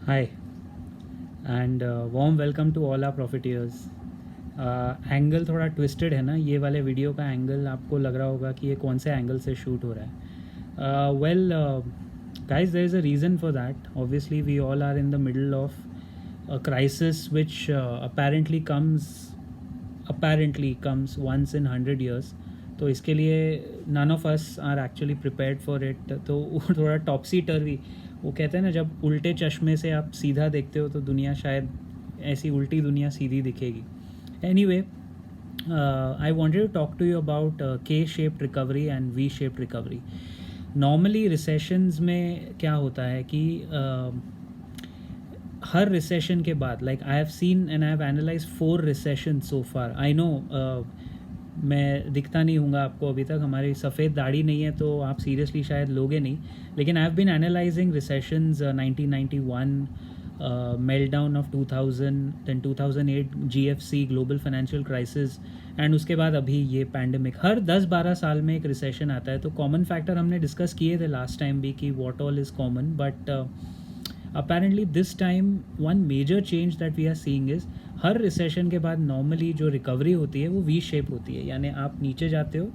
Hi, and warm welcome to all our profiteers. Angle थोड़ा twisted है ना, ये वाले वीडियो का एंगल आपको लग रहा होगा कि ये कौन से एंगल से शूट हो रहा है. Well guys, there is a reason for that. Obviously we all are in the middle of a crisis which apparently comes once in 100 years. तो इसके लिए none of us are actually prepared for it. तो थोड़ा टॉपसी टर्वी, वो कहते हैं ना, जब उल्टे चश्मे से आप सीधा देखते हो तो दुनिया शायद ऐसी उल्टी दुनिया सीधी दिखेगी. Anyway, I wanted to talk to you about K-shaped recovery and V-shaped recovery. Normally recessions में क्या होता है कि हर रिसेशन के बाद, like I have seen and I have analyse 4 recession so far. I know मैं दिखता नहीं हूँगा आपको अभी तक, हमारी सफ़ेद दाढ़ी नहीं है तो आप सीरियसली शायद लोगे नहीं, लेकिन I have been analyzing recessions 1991, meltdown of 2000, then 2008 GFC global financial crisis, and उसके बाद अभी ये पैंडमिक. हर 10-12 साल में एक रिसेशन आता है. तो कॉमन फैक्टर हमने डिस्कस किए थे लास्ट टाइम भी कि what all is common, but apparently this time one major change that we are seeing is हर रिसेशन के बाद नॉर्मली जो रिकवरी होती है वो वी शेप होती है, यानी आप नीचे जाते हो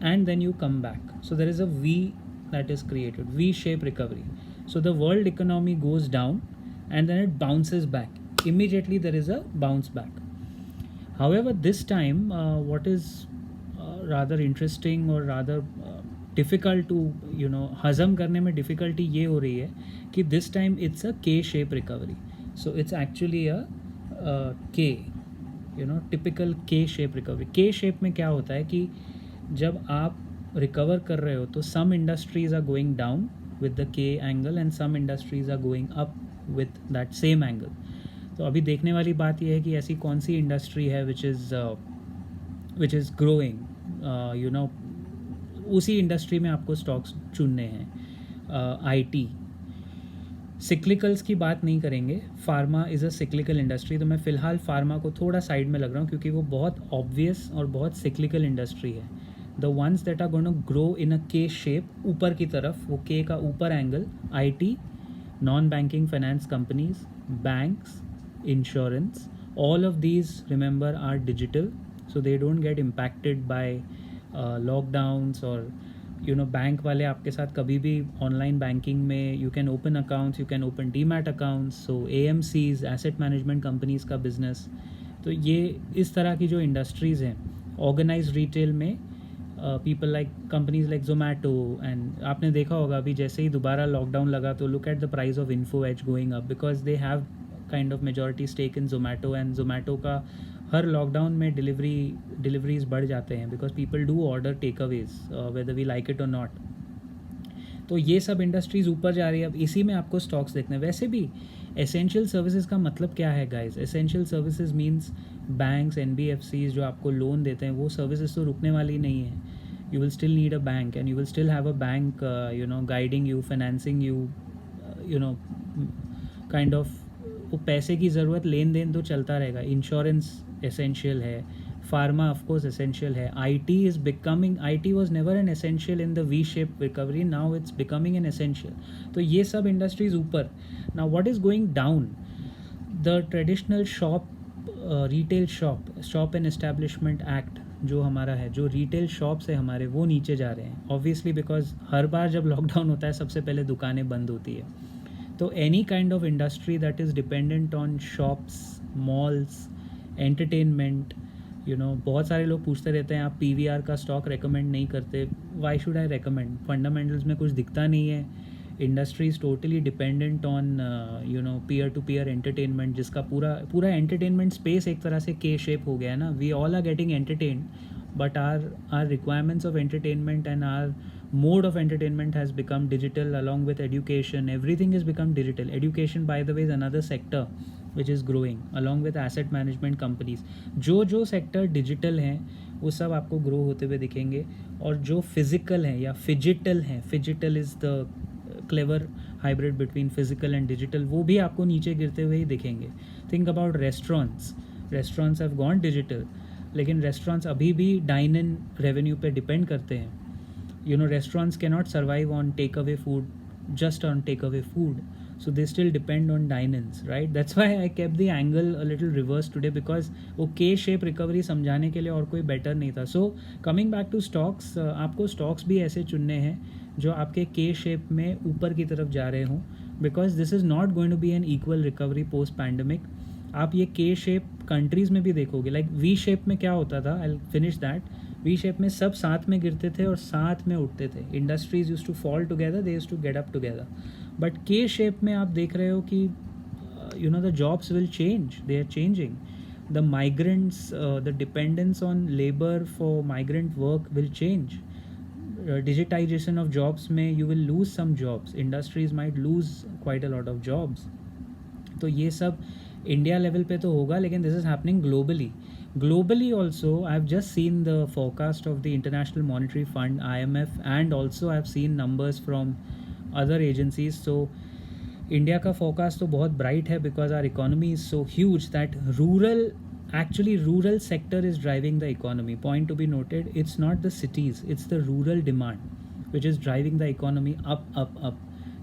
and then you come back. So there is a V that is created, V-shaped recovery. So the world economy goes down and then it bounces back. Immediately there is a bounce back. However, this time what is rather interesting or rather difficult to हज़म करने में difficulty ये हो रही है कि this time it's a K-shaped recovery. So it's actually a K, typical K-shaped recovery. K-shape में क्या होता है कि जब आप रिकवर कर रहे हो तो some industries are going down with the K angle and some industries are going up with that same angle. तो अभी देखने वाली बात यह है कि ऐसी कौन सी इंडस्ट्री है विच इज़ ग्रोइंग. उसी इंडस्ट्री में आपको स्टॉक्स चुनने हैं. आईटी सिक्लिकल्स की बात नहीं करेंगे. Pharma is a cyclical industry, तो मैं फ़िलहाल फार्मा को थोड़ा साइड में लग रहा हूँ क्योंकि वो बहुत ऑब्वियस और बहुत सिक्लिकल इंडस्ट्री है. The ones that are gonna grow in a K shape, ऊपर की तरफ, वो के का ऊपर angle, IT, non banking finance companies, banks, insurance, all of these, remember, are digital, so they don't get impacted by lockdowns. और bank वाले आपके साथ कभी भी ऑनलाइन बैंकिंग में you can open accounts, you can open demat accounts. So AMCs, asset management companies का business. तो ये इस तरह की जो इंडस्ट्रीज़ हैं ऑर्गेनाइज रिटेल में, people like companies like Zomato. And आपने देखा होगा अभी जैसे ही दोबारा लॉकडाउन लगा तो look at the price of Info Edge going up because they have kind of majority stake in Zomato. एंड जोमेटो का हर लॉकडाउन में डिलीवरीज बढ़ जाते हैं because people do order takeaways whether we like it और not. तो ये सब इंडस्ट्रीज़ ऊपर जा रही है. अब इसी में आपको स्टॉक्स देखने. वैसे भी एसेंशियल सर्विसेज का मतलब क्या है guys? Essential services means banks, NBFCs जो आपको लोन देते हैं, वो सर्विसेज तो रुकने वाली नहीं है. You will still need a bank and you will still have a bank guiding you, financing you, kind of. वो पैसे की ज़रूरत, लेन देन तो चलता रहेगा. इंश्योरेंस एसेंशियल है. फार्मा ऑफ कोर्स एसेंशियल है. IT was never an essential in the V shape recovery, now it's becoming an essential. तो ये सब इंडस्ट्रीज़ ऊपर. Now what is going down? The traditional retail shop and establishment act जो हमारा है, जो retail shops है हमारे, वो नीचे जा रहे हैं. ऑब्वियसली बिकॉज हर बार जब लॉकडाउन होता है सबसे पहले दुकानें बंद होती है. तो any kind of industry that is dependent on shops, malls, entertainment, बहुत सारे लोग पूछते रहते हैं आप पीवीआर का स्टॉक रेकमेंड नहीं करते. Why should I recommend? Fundamentals में कुछ दिखता नहीं है. Industry is totally dependent on peer to peer entertainment, जिसका पूरा एंटरटेनमेंट स्पेस एक तरह से के शेप हो गया है ना. We all are getting entertained, but our requirements of entertainment and our mode of entertainment has become digital. Along with education, everything has become digital. Education, by the way, is another sector which is growing along with asset management companies. जो sector digital हैं वो सब आपको grow होते हुए दिखेंगे, और जो फिजिकल हैं या फिजिटल हैं, phygital is the clever hybrid between physical and digital, वो भी आपको नीचे गिरते हुए ही दिखेंगे. Think about restaurants have gone digital, लेकिन रेस्टोरेंट्स अभी भी डाइन इन रेवेन्यू पे डिपेंड करते हैं. Restaurants can not survive on takeaway food, just on takeaway food. so they still depend on dine-ins, right? That's why I kept the angle a little reverse today, because वो K shape recovery समझाने के लिए और कोई better नहीं था. So coming back to stocks, आपको stocks भी ऐसे चुनने हैं जो आपके K shape में ऊपर की तरफ जा रहे हों, because this is not going to be an equal recovery post pandemic. आप ये K shape कंट्रीज़ में भी देखोगे, लाइक V shape में क्या होता था, I finish that. V shape में सब साथ में गिरते थे और साथ में उठते थे. Industries used to fall together, they used to get up together. But K shape में आप देख रहे हो कि you know the jobs will change, they are changing. The migrants, the dependence on labour for migrant work will change. Digitisation of jobs में you will lose some jobs, industries might lose quite a lot of jobs. तो ये सब India level पे तो होगा, लेकिन this is happening globally. Globally also, I've just seen the forecast of the International Monetary Fund, IMF, and also I've seen numbers from other agencies. So India का forecast तो बहुत bright है, because our economy is so huge that rural sector is driving the economy. Point to be noted, it's not the cities, it's the rural demand which is driving the economy up.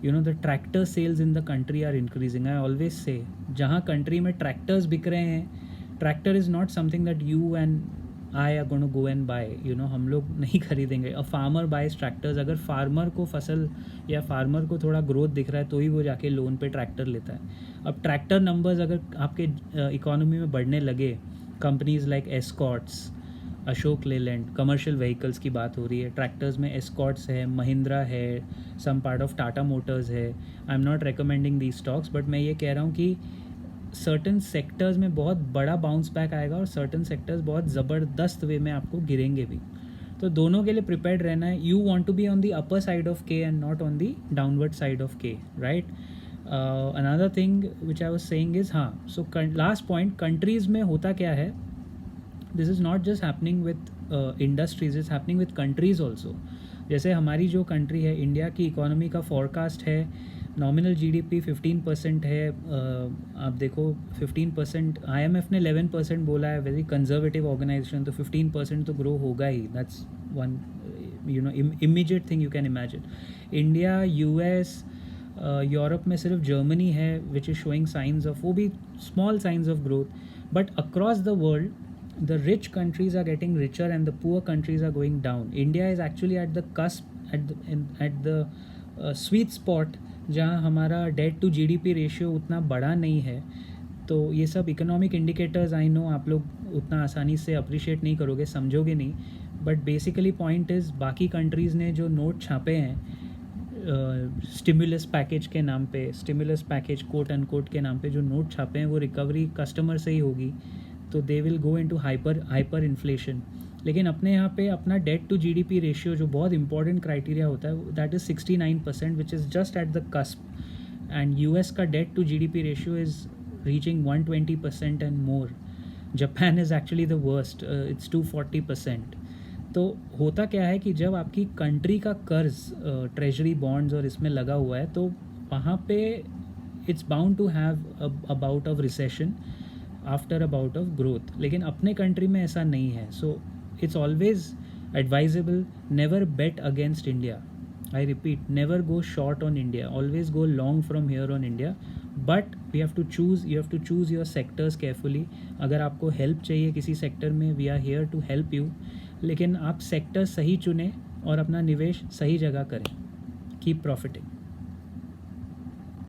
You know, the tractor sales in the country are increasing. I always say, जहाँ country में tractors बिक रहे हैं, tractor is not something that you and I are gonna go and buy. You know, हम लोग नहीं खरीदेंगे. A farmer buys tractors. अगर फार्मर को फसल या फार्मर को थोड़ा ग्रोथ दिख रहा है तो ही वो जाके लोन पे ट्रैक्टर लेता है. अब ट्रैक्टर नंबर्स अगर आपके इकोनॉमी में बढ़ने लगे, companies like Escorts, Ashok Leyland, commercial vehicles की बात हो रही है. ट्रैक्टर्स में एस्कॉर्ट्स है, महिंद्रा है, some part of Tata Motors है. I am not recommending the stocks, but मैं ये कह रहा हूँ कि सर्टन सेक्टर्स में बहुत बड़ा बाउंस बैक आएगा और सर्टन सेक्टर्स बहुत ज़बरदस्त वे में आपको गिरेंगे भी. तो दोनों के लिए प्रिपेयर्ड रहना है. You want to be on the upper side of K and not on the downward side of K, right? Another thing which I was saying is, हाँ, सो लास्ट पॉइंट, कंट्रीज़ में होता क्या है, this is not just happening with industries, is happening with countries also. जैसे हमारी जो country है, India की इकोनॉमी का फोरकास्ट है, नॉमिनल जीडीपी 15% है. आप देखो 15%, IMF ने 11% बोला है, वेरी कंजर्वेटिव ऑर्गेनाइजेशन, तो 15% तो ग्रो होगा ही. That's one you know immediate thing you can imagine. India, US, Europe में सिर्फ जर्मनी है which is showing signs of, वो भी small signs of growth. But across the world, the rich countries are getting richer and the poor countries are going down. India is actually at the cusp, at the sweet spot, जहाँ हमारा date to GDP ratio उतना बड़ा नहीं है. तो ये सब economic indicators, I know आप लोग उतना आसानी से अप्रिशिएट नहीं करोगे, समझोगे नहीं, बट बेसिकली पॉइंट इज़, बाकी कंट्रीज़ ने जो नोट छापे हैं स्टिमुलस पैकेज के नाम पे, stimulus package quote and quote के नाम पे जो नोट छापे हैं, वो रिकवरी कस्टमर से ही होगी. तो they will go into hyper inflation. लेकिन अपने यहाँ पे अपना डेट टू GDP रेशियो जो बहुत इंपॉर्टेंट क्राइटेरिया होता है, that is 69%, which is just at the cusp. And US का debt to GDP ratio is reaching 120% and more. Japan is actually the worst, it's 240%. तो होता क्या है कि जब आपकी कंट्री का कर्ज ट्रेजरी बॉन्ड्स और इसमें लगा हुआ है, तो वहाँ पे it's bound to have a bout of recession after a bout of growth. लेकिन अपने कंट्री में ऐसा नहीं है. सो it's always advisable, never bet against India. I repeat, never go short on India, always go long from here on India. But you have to choose your sectors carefully. अगर आपको help चाहिए किसी sector में, we are here to help you. लेकिन आप sector सही चुनें और अपना निवेश सही जगह करें. Keep profiting.